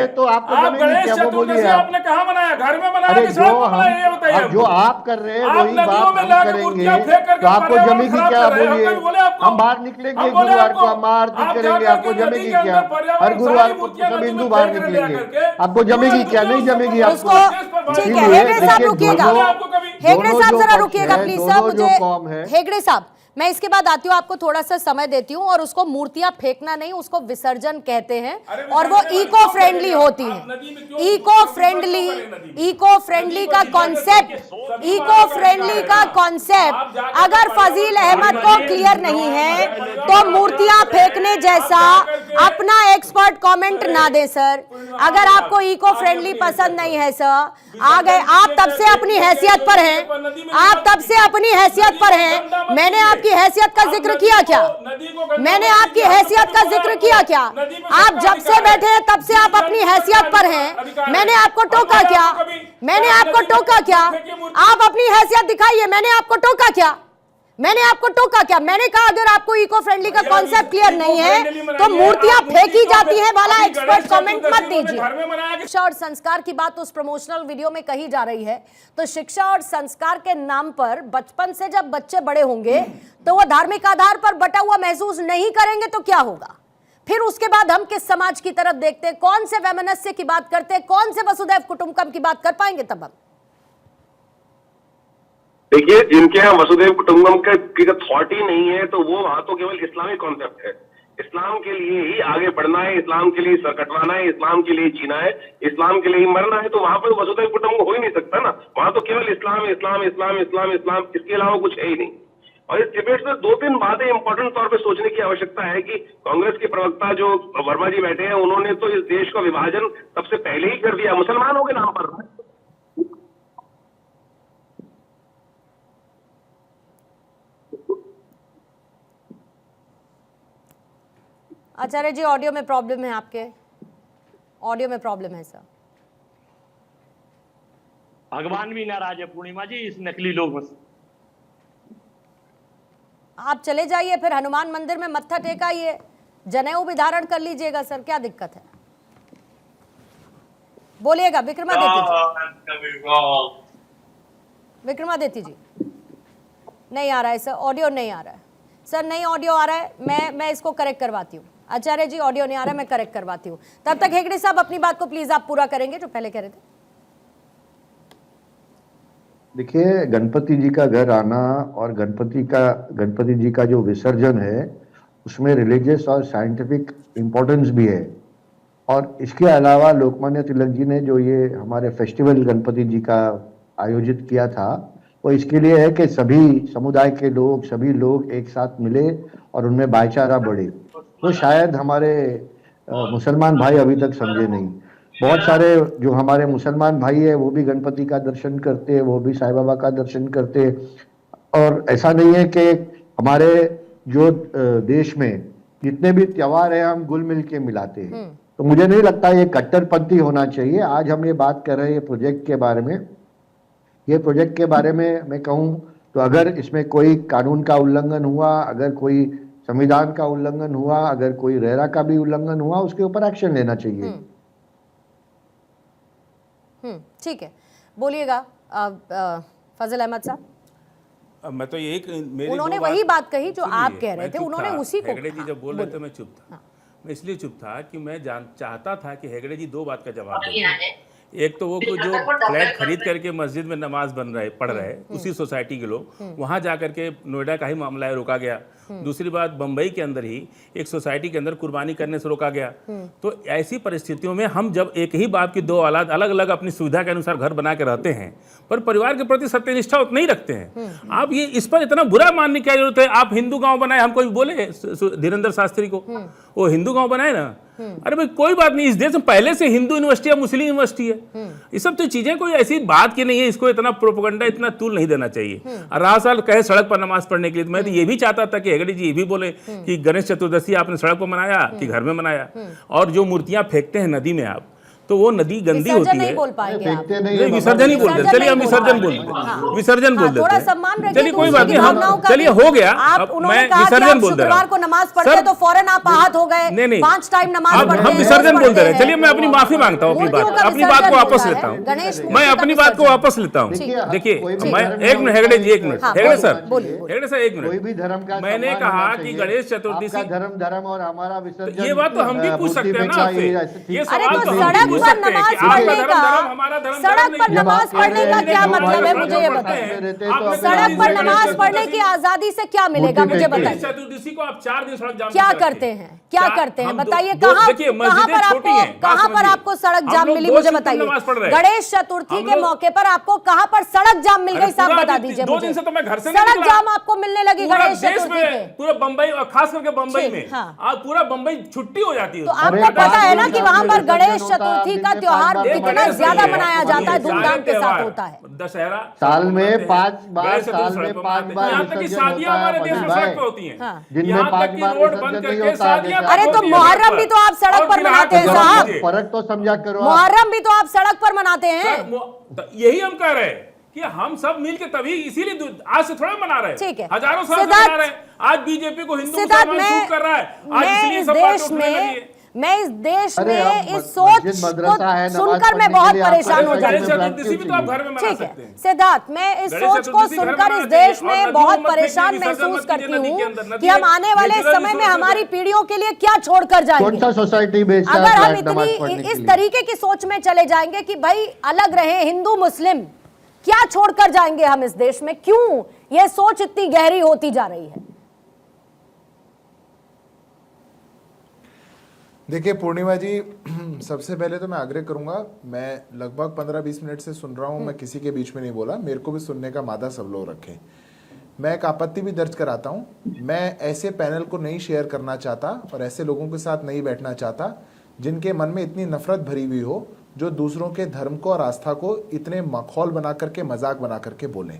है तो आपको आप जमेगी गणेश क्या? वो बोलिए चतुर्दशी आप। आपने कहाँ मनाया? घर में मनाया अरे कि सड़क जो पर मनाया? ये बताइए अब जो हमको। आप कर रहे हैं आप वही नदियों बात में हम लाके करेंगे, मूर्तियां फेंक करके तो आपको पर्यावरण जमेगी खराब क्या? कर रहे हैं। बोलिए, हम कभी बोले आपको? हम बाहर निकलेंगे हम बोले गुरुवार को, आपको? हम आरती आप करेंगे, जाकर आपको के नदी जमेगी के क्या? अंदर पर्यावरण हर गुरुवार सारी को मूर्तियां सब नदी हिंदू में बाहर फेंक रहे निकलेंगे, करके। आपको जमेगी क्या? नहीं जमेगी आपको। उसको ठीक है, इसीलिए हेगड़े साहब देखिए, रुकिएगा, दोनों- हेगड़े दोनों साहब जो जरा पक्ष रुकिएगा है, प्लीज दोनों साहब, जो मुझे कौम है, हेगड़े साहब मैं इसके बाद आती हूँ, आपको थोड़ा सा समय देती हूँ। और उसको मूर्तियां फेंकना नहीं, उसको विसर्जन कहते हैं और वो इको फ्रेंडली होती है। इको फ्रेंडली का कॉन्सेप्ट अगर फजील अहमद को क्लियर नहीं है तो मूर्तियां फेंकने जैसा अपना एक्सपर्ट कमेंट ना दे सर। अगर आपको इको फ्रेंडली पसंद नहीं है सर, आ गए आप तब से अपनी हैसियत पर हैं, आप तब से अपनी हैसियत पर हैं। मैंने आपकी हैसियत का जिक्र किया क्या? मैंने आपकी हैसियत का जिक्र किया क्या? आप जब से बैठे हैं तब से आप अपनी हैसियत पर हैं। मैंने आपको टोका क्या? मैंने आपको टोका क्या? आप अपनी हैसियत दिखाइए। मैंने आपको टोका क्या? मैंने आपको टोका क्या? मैंने कहा अगर आपको इको फ्रेंडली का कॉन्सेप्ट क्लियर नहीं है तो मूर्तियां फेंकी जाती हैं वाला एक्सपर्ट कमेंट मत दीजिए। शिक्षा और संस्कार की बात उस प्रमोशनल वीडियो में कही जा रही है, तो शिक्षा और संस्कार के नाम पर बचपन से जब बच्चे बड़े होंगे तो वो धार्मिक आधार पर बटा हुआ महसूस नहीं करेंगे तो क्या होगा? फिर उसके बाद हम किस समाज की तरफ देखते हैं, कौन से वैमनस्य की बात करते हैं, कौन से वसुधैव कुटुंबकम की बात कर पाएंगे तब हम? देखिए, जिनके यहाँ वसुधैव कुटुंबकम का थॉट ही नहीं है तो वो वहां तो केवल इस्लामिक कॉन्सेप्ट है। इस्लाम के लिए ही आगे बढ़ना है, इस्लाम के लिए सर कटवाना है, इस्लाम के लिए जीना है, इस्लाम के लिए ही मरना है, तो वहां पर वसुधैव कुटुंबकम हो ही नहीं सकता ना। वहां तो केवल इस्लाम इस्लाम इस्लाम इस्लाम इस्लाम, इसके अलावा कुछ है ही नहीं। और इस डिबेट में 2-3 बातें इंपॉर्टेंट तौर पे सोचने की आवश्यकता है कि कांग्रेस के प्रवक्ता जो वर्मा जी बैठे हैं, उन्होंने तो इस देश का विभाजन सबसे पहले ही कर दिया मुसलमानों के नाम पर। आचार्य जी, ऑडियो में प्रॉब्लम है, आपके ऑडियो में प्रॉब्लम है सर। भगवान भी नाराज है पूर्णिमा जी इस नकली लोगों से। आप चले जाइए, फिर हनुमान मंदिर में मत्था टेकाइए, जनेऊ भी धारण कर लीजिएगा सर, क्या दिक्कत है? बोलिएगा विक्रमादित्य जी। विक्रमादित्य जी, नहीं आ रहा है सर, ऑडियो नहीं आ रहा है सर, नहीं ऑडियो आ रहा है। मैं इसको करेक्ट करवाती हूँ। आचार्य जी, ऑडियो नहीं आ रहा है, मैं करेक्ट करवाती हूँ। तब तक हेगड़े साहब अपनी बात को प्लीज आप पूरा करेंगे जो पहले कह रहे थे। देखिए, गणपति जी का घर आना और गणपति जी का जो विसर्जन है उसमें रिलीजियस और साइंटिफिक इम्पोर्टेंस भी है। और इसके अलावा लोकमान्य तिलक जी ने जो ये हमारे फेस्टिवल गणपति जी का आयोजित किया था, वो इसके लिए है कि सभी समुदाय के लोग, सभी लोग एक साथ मिले और उनमें भाईचारा बढ़े। तो शायद हमारे मुसलमान भाई अभी तक समझे नहीं। बहुत सारे जो हमारे मुसलमान भाई है वो भी गणपति का दर्शन करते हैं, वो भी साईं बाबा का दर्शन करते हैं। और ऐसा नहीं है कि हमारे जो देश में जितने भी त्योहार है हम घुल मिल के मिलाते हैं। तो मुझे नहीं लगता ये कट्टरपंथी होना चाहिए। आज हम ये बात कर रहे हैं प्रोजेक्ट के बारे में। ये प्रोजेक्ट के बारे में मैं कहूँ तो अगर इसमें कोई कानून का उल्लंघन हुआ, अगर कोई संविधान का उल्लंघन हुआ, अगर कोई रेरा का भी उल्लंघन हुआ, उसके ऊपर एक्शन लेना चाहिए। ठीक है, बोलिएगा फजल अहमद साहब। मैं तो यही उन्होंने वही बात कही जो आप कह रहे थे, उन्होंने उसी को। हेगड़े जी जब बोल रहे थे मैं चुप था। मैं इसलिए चुप था कि मैं चाहता था कि हेगड़े जी 2 बात का जवाब दें। एक तो वो जो फ्लैट खरीद करके मस्जिद में नमाज पढ़ रहे उसी सोसाइटी के लोग, वहां जाकर के नोएडा का ही मामला है, रोका गया। दूसरी बात, बंबई के अंदर ही एक सोसाइटी के अंदर कुर्बानी करने से रोका गया। तो ऐसी परिस्थितियों में हम जब एक ही बाप की 2 औलाद अलग अलग अपनी सुविधा के अनुसार घर बना के रहते हैं पर परिवार के प्रति सत्यनिष्ठा उतना नहीं रखते हैं, आप ये इस पर इतना बुरा मानने की जरूरत है? आप हिंदू गांव बनाए, हम कोई बोले धीरेन्द्र शास्त्री को वो हिंदू गांव बनाए ना? अरे भाई कोई बात नहीं, इस देश में पहले से हिंदू यूनिवर्सिटी या मुस्लिम यूनिवर्सिटी है। ये सब तो चीजें कोई ऐसी बात की नहीं है, इसको इतना प्रोपेगेंडा, इतना तूल नहीं देना चाहिए। और रहा साल कहे सड़क पर नमाज पढ़ने के लिए, मैं तो ये भी चाहता था कि हेगड़े जी ये भी बोले कि गणेश चतुर्दशी आपने सड़क पर मनाया कि घर में मनाया। और जो मूर्तियां फेंकते हैं नदी में आप, तो वो नदी गंदी होती है। नहीं बोल पाएंगे आप। विसर्जन ही बोलते हैं। चलिए हम विसर्जन बोल देते हैं, विसर्जन बोल देते हैं। चलिए कोई बात नहीं, हम चलिए हो गया। मैं विसर्जन बोल दे रहा हूँ। को नमाज पढ़ते तो फौरन आप आहत हो गए। नहीं, 5 टाइम नमाज पढ़ते हैं। हम विसर्जन बोल दे रहे हैं। चलिए मैं अपनी माफी मांगता हूँ, अपनी बात को वापस लेता हूँ। मैं अपनी बात को वापस लेता हूँ। देखिए मैं 1 मिनट, हेगड़े जी 1 मिनट, हेगड़े सर 1 मिनट। कोई भी धर्म का मैंने कहा कि गणेश चतुर्थी धर्म और हमारा विसर्जन, ये बात तो हम भी पूछ सकते हैं ना आपसे। ये अरे तो सड़क पर नमाज पढ़ने का, सड़क पर नमाज पढ़ने का क्या मतलब है, मुझे ये बताइए। सड़क पर नमाज पढ़ने की आजादी से क्या मिलेगा, मुझे बताइए। चतुर्दशी को आप 4 दिन सड़क जाम क्या करते हैं, क्या करते हैं, बताइए। कहाँ पर आपको सड़क जाम मिली, मुझे बताइए। गणेश चतुर्थी के मौके पर आपको कहाँ पर सड़क जाम मिल गई, साहब बता दीजिए। 2 दिन से तो मैं घर से सड़क जाम आपको मिलने लगी गणेश चतुर्थी पे? पूरा बंबई और खास करके बंबई में आज पूरा बंबई छुट्टी हो जाती है। तो आपको पता है ना कि वहाँ पर गणेश चतुर्थी का त्योहार कितना ज्यादा मनाया जाता है, धूमधाम के साथ होता है। दशहरा साल में 5 बार, साल में 5 बार यहाँ तक कि शादियां हमारे देश में सड़क पे होती हैं, जिनमें 5 बार रोड बंद करके शादियां। अरे तो मुहर्रम भी तो आप सड़क पर मनाते हैं साहब, फर्क तो समझा करो। मुहर्रम भी तो आप सड़क पर मनाते हैं। यही हम कह रहे हैं कि हम सब मिलकर तभी, इसीलिए आज से थोड़ा मना रहे हैं, ठीक है। हजारों साल से मना रहे हैं। आज बीजेपी को हिंदू मुसलमान छूट कर रहा है, आज इसलिए सब बातें उठने लगी है। मैं इस देश में इस सोच को सुनकर मैं बहुत परेशान हो जाती हूँ। ठीक है सिद्धार्थ, मैं इस सोच को सुनकर इस देश में बहुत परेशान महसूस करती हूँ कि हम आने वाले समय में हमारी पीढ़ियों के लिए क्या छोड़कर जाएंगे। सोसाइटी में अगर हम इतनी इस तरीके की सोच में चले जाएंगे कि भाई अलग रहे हिंदू मुस्लिम, क्या छोड़कर जाएंगे हम इस देश में? क्यों यह सोच इतनी गहरी होती जा रही है? देखिए पूर्णिमा जी, सबसे पहले तो मैं आग्रह करूंगा, मैं लगभग 15-20 मिनट से सुन रहा हूं, मैं किसी के बीच में नहीं बोला, मेरे को भी सुनने का मादा सब लोग रखें। मैं एक आपत्ति भी दर्ज कराता हूं, मैं ऐसे पैनल को नहीं शेयर करना चाहता और ऐसे लोगों के साथ नहीं बैठना चाहता जिनके मन में इतनी नफरत भरी हुई हो, जो दूसरों के धर्म को और आस्था को इतने मखौल बना करके, मजाक बना करके बोले।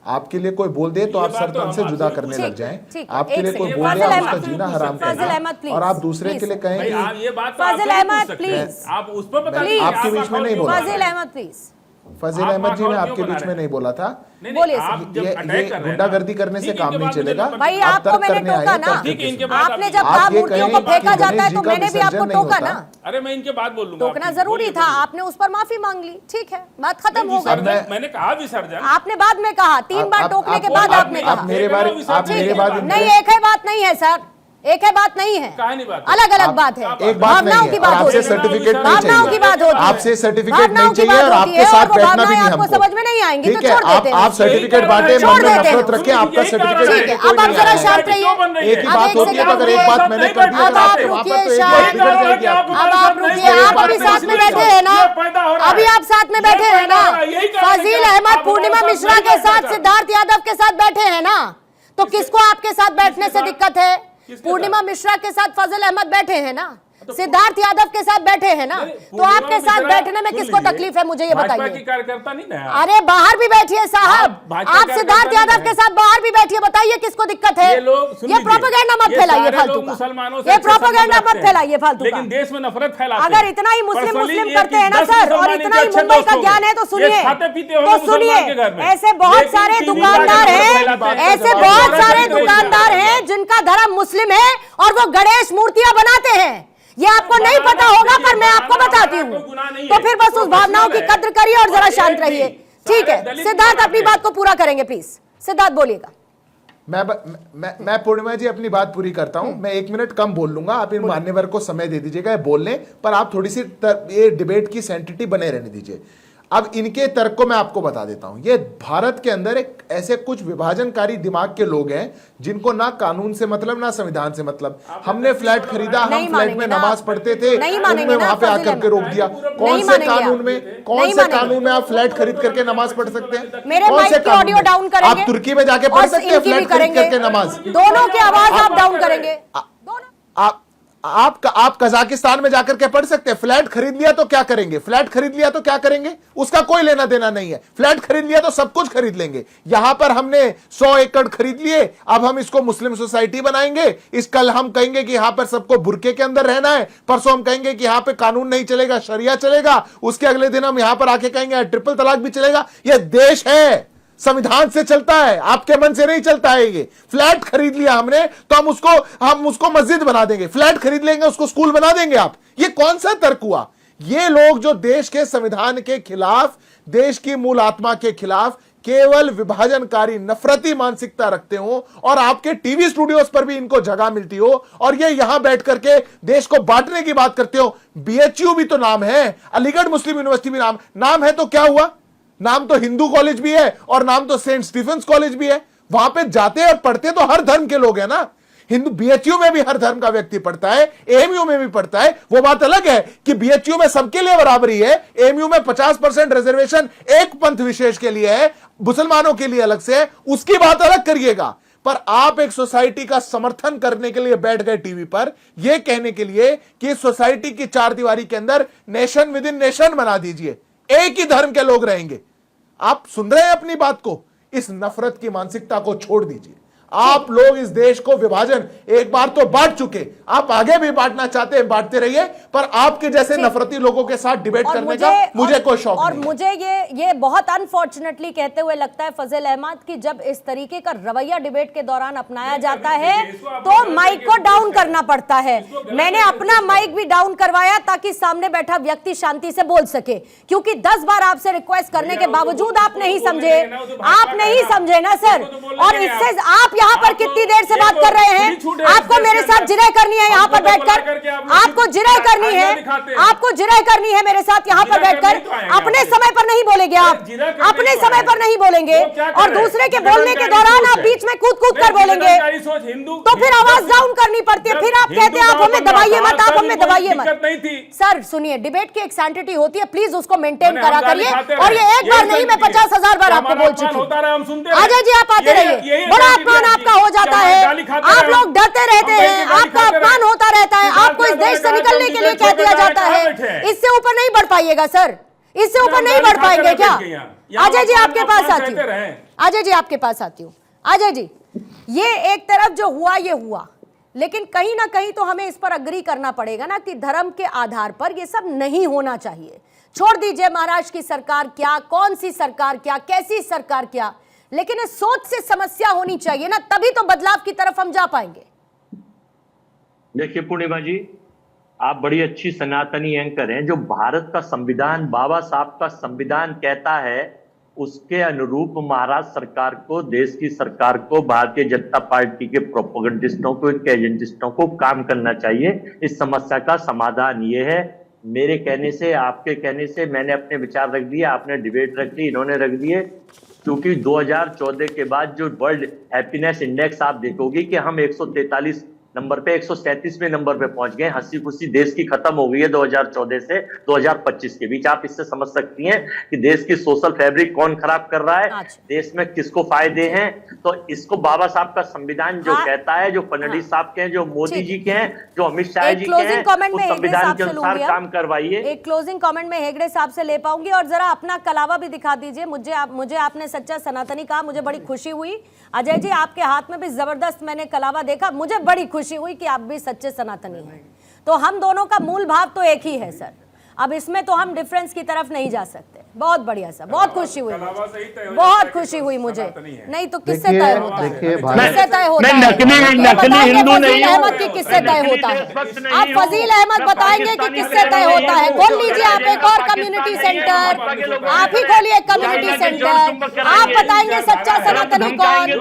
आपके लिए कोई बोल दे तो आप सर तन से जुदा करने लग जाएं। आपके लिए कोई बोल दे आप उसका जीना हराम करें, और आप दूसरे के लिए कहें कि फाजिल अहमद प्लीज, आप उस पर आपके बीच में नहीं बोला। फाजिल अहमद प्लीज। फजील अहमद जी, मैं आपके बीच में नहीं बोला था। बोलिए ये गुंडागर्दी करने से काम नहीं चलेगा। भाई आपको मैंने टोका ना, आपने जब कहा मूर्तियों को फेंका जाता है तो मैंने भी आपको टोका ना। अरे मैं इनके बाद बोल लूंगा, टोकना जरूरी था, आपने उस पर माफी मांग ली, ठीक है, बात खत्म हो गई। मैंने कहा विसर्जन, आपने बाद में कहा, 3 बार टोकने के बाद आपने कहा। मेरे बारे नहीं, एक है बात नहीं है सर, एक है बात नहीं है, अलग अलग बात है। एक बात भावनाओं की बात होती है, सर्टिफिकेट भावनाओं की बात होती है, आपसे सर्टिफिकेट नहीं चाहिए और आपके साथ बैठना भी नहीं हमको। समझ में नहीं आएंगी तो छोड़ देते हैं। आप सर्टिफिकेट बांटे, मन में नफरत रखें, आपका सर्टिफिकेट ठीक है। अब आप जरा शांत रहिए, एक ही बात होती है, अगर एक बात मैंने कर दी तो आपके वहां पर तो एक बात बिगड़ जाएगी। अब आप रुकिए, आप अभी साथ में बैठे हैं ना, अभी आप साथ में बैठे हैं ना, फजील अहमद पूर्णिमा मिश्रा के साथ, सिद्धार्थ यादव के साथ बैठे हैं ना, तो किसको आपके साथ बैठने से दिक्कत है? पूर्णिमा मिश्रा के साथ फजल अहमद बैठे हैं ना, सिद्धार्थ यादव के साथ बैठे हैं ना, तो आपके साथ बैठने में किसको तकलीफ है, मुझे ये बताइए। कार्यकर्ता नहीं ना, अरे बाहर भी बैठिए साहब, आप सिद्धार्थ यादव के साथ बाहर भी बैठिए, बताइए किसको दिक्कत है। ये प्रोपेगेंडा मत फैलाइए फालतू का, ये प्रोपेगेंडा मत फैलाइए फालतू का। लेकिन देश में नफरत फैलाते, अगर इतना ही मुस्लिम करते हैं ना सर, और इतना ही मुंबई का ज्ञान है तो सुनिए, तो सुनिए, ऐसे बहुत सारे दुकानदार हैं, ऐसे बहुत सारे दुकानदार हैं जिनका धर्म मुस्लिम है और वो गणेश मूर्तियां बनाते हैं। ये आपको नहीं पता होगा पर मैं आपको बताती हूँ, तो फिर बस उस भावनाओं की कद्र करिए और जरा शांत रहिए, ठीक है। सिद्धार्थ अपनी बात को पूरा करेंगे प्लीज, सिद्धार्थ बोलिएगा। मैं पूर्णिमा जी अपनी बात पूरी करता हूं, मैं 1 मिनट कम बोल लूंगा, आप इन मान्यवर को समय दे दीजिएगा बोलने पर, आप थोड़ी सी ये डिबेट की सेंसिटिव बने रहने दीजिए। अब इनके तर्क को मैं आपको बता देता हूं, ये भारत के अंदर एक ऐसे कुछ विभाजनकारी दिमाग के लोग हैं जिनको ना कानून से मतलब ना संविधान से मतलब। हमने फ्लैट खरीदा, हम फ्लैट में नमाज पढ़ते थे, उन्होंने वहां पे आकर के रोक दिया। कौन से कानून में आप फ्लैट खरीद करके नमाज पढ़ सकते हैं? कौन से ऑडियो डाउन करेंगे? आप तुर्की में जाके पढ़ सकते हैं फ्लैट खरीद करके नमाज? दोनों की आवाज आप डाउन करेंगे। आप कजाकिस्तान में जाकर के पढ़ सकते हैं। फ्लैट खरीद लिया तो क्या करेंगे? फ्लैट खरीद लिया तो क्या करेंगे? उसका कोई लेना देना नहीं है। फ्लैट खरीद लिया तो सब कुछ खरीद लेंगे। यहां पर हमने 100 एकड़ खरीद लिए, अब हम इसको मुस्लिम सोसाइटी बनाएंगे। इस कल हम कहेंगे कि यहां पर सबको बुरके के अंदर रहना है, परसों हम कहेंगे कि यहां पे कानून नहीं चलेगा, शरिया चलेगा, उसके अगले दिन हम यहां पर आके कहेंगे ट्रिपल तलाक भी चलेगा। यह देश है, संविधान से चलता है, आपके मन से नहीं चलता है। ये फ्लैट खरीद लिया हमने तो हम उसको मस्जिद बना देंगे, फ्लैट खरीद लेंगे उसको स्कूल बना देंगे। आप ये कौन सा तर्क हुआ? ये लोग जो देश के संविधान के खिलाफ, देश की मूल आत्मा के खिलाफ केवल विभाजनकारी नफरती मानसिकता रखते हो और आपके टीवी स्टूडियोज पर भी इनको जगह मिलती हो और ये यहां बैठ करके देश को बांटने की बात करते हो। बीएचयू भी तो नाम है, अलीगढ़ मुस्लिम यूनिवर्सिटी भी नाम है, तो क्या हुआ? नाम तो हिंदू कॉलेज भी है और नाम तो सेंट स्टीफेंस कॉलेज भी है। वहां पे जाते और पढ़ते तो हर धर्म के लोग हैं ना। हिंदू बीएचयू में भी हर धर्म का व्यक्ति पढ़ता है, एएमयू में भी पढ़ता है। वो बात अलग है कि बीएचयू में सबके लिए बराबरी है, एएमयू में 50% रिजर्वेशन एक पंथ विशेष के लिए है, मुसलमानों के लिए अलग से है, उसकी बात अलग करिएगा। पर आप एक सोसाइटी का समर्थन करने के लिए बैठ गए टीवी पर, यह कहने के लिए कि सोसाइटी की चार दीवारी के अंदर नेशन विद इन नेशन बना दीजिए, एक ही धर्म के लोग रहेंगे। आप सुन रहे हैं अपनी बात को? इस नफरत की मानसिकता को छोड़ दीजिए। आप लोग इस देश को विभाजन एक बार तो बांट चुके, आप आगे भी बांटना चाहते हैं, बांटते रहिए, पर आपके जैसे नफरती लोगों के साथ डिबेट करने का मुझे कोई शौक नहीं। और मुझे ये बहुत अनफॉर्चुनेटली कहते हुए लगता है फजील अहमद कि जब इस तरीके का रवैया डिबेट के दौरान अपनाया जाता है तो माइक को डाउन करना पड़ता है। मैंने अपना माइक भी डाउन करवाया ताकि सामने बैठा व्यक्ति शांति से बोल सके, क्योंकि 10 बार आपसे रिक्वेस्ट करने के बावजूद आप नहीं समझे, आप नहीं समझे ना सर। और इससे आप यहाँ पर कितनी देर से बात कर रहे हैं? आपको मेरे साथ जिरह करनी है यहाँ पर बैठकर, आपको जिरह करनी है, आपको जिरह करनी है मेरे साथ यहाँ पर बैठकर। अपने समय पर नहीं बोलेंगे आप, अपने समय पर नहीं बोलेंगे और दूसरे के बोलने के दौरान आप बीच में कूद कूद कर बोलेंगे तो फिर आवाज डाउन करनी पड़ती है। फिर आप कहते हैं आप हमें दबाइए मत, आप हमें दबाइए मत। सर सुनिए, डिबेट की एक सैंटिटी होती है, प्लीज उसको मेंटेन करा करिए। और ये एक बार नहीं, मैं 50,000 बार आपको बोल चुकी हूँ। अजय जी आप आते रहिए, बड़ा अपमान आपका हो जाता है, आप लोग डरते रहते हैं, आपका अपमान होता रहता है, आपको इस देश से निकलने के लिए कह दिया जाता है। इससे ऊपर नहीं बढ़ पाइएगा सर, इससे ऊपर नहीं बढ़ पाएंगे क्या? अजय जी आपके पास आती हूँ, अजय जी आपके पास आती हूँ। अजय जी, ये एक तरफ जो हुआ ये हुआ, लेकिन कहीं ना कहीं तो हमें इस पर अग्री करना पड़ेगा ना कि धर्म के आधार पर ये सब नहीं होना चाहिए। छोड़ दीजिए महाराष्ट्र की सरकार क्या, कौन सी सरकार क्या, कैसी सरकार क्या, लेकिन इस सोच से समस्या होनी चाहिए ना, तभी तो बदलाव की तरफ हम जा पाएंगे। देखिए पूर्णिमा जी, आप बड़ी अच्छी सनातनी एंकर हैं। जो भारत का संविधान, बाबा साहब का संविधान कहता है, उसके अनुरूप महाराष्ट्र सरकार को, देश की सरकार को, भारतीय जनता पार्टी के प्रोपेगेंडिस्टों को, इनके एजेंटिस्टों को काम करना चाहिए। इस समस्या का समाधान ये है। मेरे कहने से, आपके कहने से मैंने अपने विचार रख दिए, आपने डिबेट रख दी, इन्होंने रख दिए। क्योंकि 2014 के बाद जो वर्ल्ड हैप्पीनेस इंडेक्स आप देखोगे कि हम 143 नंबर पे 137वें नंबर पे पहुंच गए। हंसी खुशी देश की खत्म हो गई है 2014 से 2025 के बीच। आप इससे समझ सकती हैं कि देश की सोशल फैब्रिक कौन खराब कर रहा है, देश में किसको फायदे हैं। तो इसको बाबा साहब का संविधान जो कहता है, जो फडणवीस साहब के हैं, जो मोदी जी के हैं, जो अमित शाह जी के हैं, उस संविधान के अनुसार काम करवाइए। एक क्लोजिंग कमेंट में हेगड़े साहब से ले पाऊंगी और जरा अपना कलावा भी दिखा दीजिए। मुझे आपने सच्चा सनातनी कहा, मुझे बड़ी खुशी हुई। अजय जी आपके हाथ में भी जबरदस्त मैंने कलावा देखा, मुझे बड़ी खुशी हुई कि आप भी सच्चे सनातनी हैं। तो हम दोनों का मूल भाव तो एक ही है सर, अब इसमें तो हम डिफरेंस की तरफ नहीं जा सकते। बहुत बढ़िया सर, बहुत खुशी हुई, बहुत खुशी हुई मुझे। नहीं तो किससे तय होता है, किससे तय होता है? नकली हिंदू नहीं, अहमद की किससे तय होता है? आप फजील अहमद बताएंगे कि किससे तय होता है? खोल लीजिए आप एक और कम्युनिटी सेंटर, आप ही खोलिए कम्युनिटी सेंटर। आप बताएंगे सच्चा सनातनी कौन?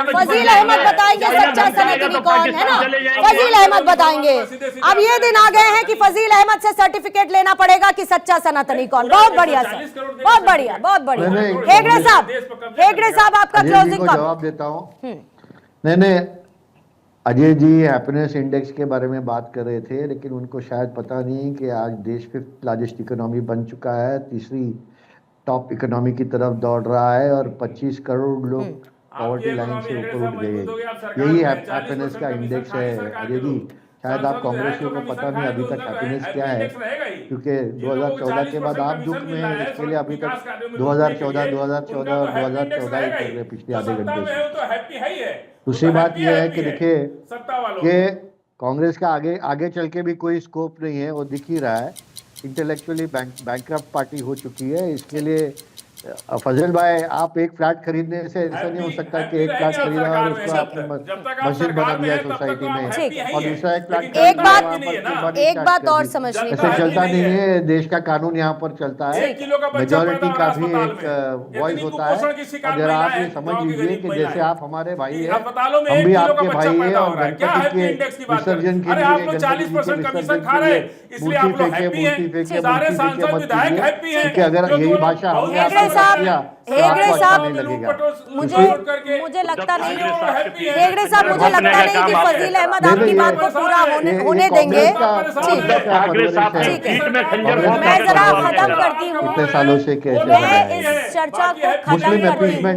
फजील अहमद बताएंगे सच्चा सनातनी कौन, है ना? फजील अहमद बताएंगे। अब ये दिन आ गए हैं कि फजील अहमद से सर्टिफिकेट लेना पड़ेगा कि सच्चा सनातनी कौन। बहुत बढ़िया सर, बहुत बढ़िया, बहुत बढ़िया। हेगड़े साहब आपका क्लोजिंग जवाब देता हूँ। नहीं, अजय जी हैप्पीनेस इंडेक्स के बारे में बात कर रहे थे, लेकिन उनको शायद पता नहीं कि आज देश 5th लार्जेस्ट इकोनॉमी बन चुका है, तीसरी टॉप इकोनॉमी की तरफ दौड़ रहा है और 25 करोड़ लोग पॉवर्टी लाइन से ऊपर उठ गए। यही हैप्पीनेस का इंडेक्स है अजय जी। शायद आप कांग्रेसियों को पता नहीं अभी तक हैप्पीनेस क्या है, क्योंकि 2014 के बाद आप दुख में हैं, इसके लिए अभी तक 2014 और 2014 ही कर रहे पिछले आधे घंटे से। दूसरी बात यह है कि देखिए कि कांग्रेस का आगे चल के भी कोई स्कोप नहीं है, वो दिख ही रहा है। इंटेलेक्चुअली बैंकक्रप्ट पार्टी हो चुकी है। इसके लिए फजल भाई, आप एक फ्लैट खरीदने से ऐसा नहीं हो सकता कि एक फ्लैट खरीदा और उसको आपने मस्जिद बना दिया सोसाइटी में, और दूसरा एक फ्लैट एक बात और समझने ऐसे चलता नहीं है। देश का कानून यहाँ पर चलता है, मेजोरिटी का भी एक वॉइस होता है। अगर आप ये समझ लीजिए कि जैसे आप हमारे भाई हैं, हम भी आपके भाई हैं, और गणपति के विसर्जन के लिए, गणपति जी के विसर्जन के लिए मूर्ति फेंके, क्योंकि अगर यही भाषा हमने आपसे हेगड़े साहब, मुझे लगता नहीं, हेगड़े साहब मुझे लगता नहीं कि फजील अहमद आपकी बात को पूरा होने देंगे। ठीक है, मैं जरा खत्म करती हूँ। इतने सालों से मैं इस चर्चा को खत्म करती हूँ। मैं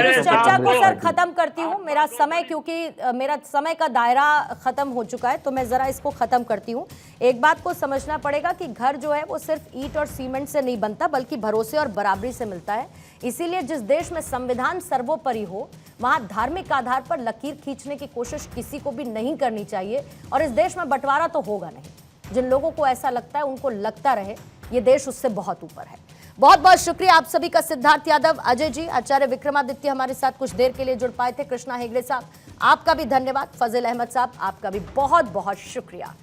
इस चर्चा को सर खत्म करती हूँ। मेरा समय, क्योंकि मेरा समय का दायरा खत्म हो चुका है, तो मैं जरा इसको खत्म करती हूँ। एक बात को समझना पड़ेगा कि घर जो है वो सिर्फ ईंट और सीमेंट से नहीं बनता, बल्कि भरोसे और बराबरी से मिलता है। इसीलिए जिस देश में संविधान सर्वोपरि हो, वहां धार्मिक आधार पर लकीर खींचने की कोशिश किसी को भी नहीं करनी चाहिए। और इस देश में बंटवारा तो होगा नहीं। जिन लोगों को ऐसा लगता है उनको लगता रहे, ये देश उससे बहुत ऊपर है। बहुत बहुत शुक्रिया आप सभी का। सिद्धार्थ यादव, अजय जी, आचार्य विक्रमादित्य हमारे साथ कुछ देर के लिए जुड़ पाए थे, कृष्णा हेगड़े साहब आपका भी धन्यवाद, फजील अहमद साहब आपका भी बहुत बहुत शुक्रिया।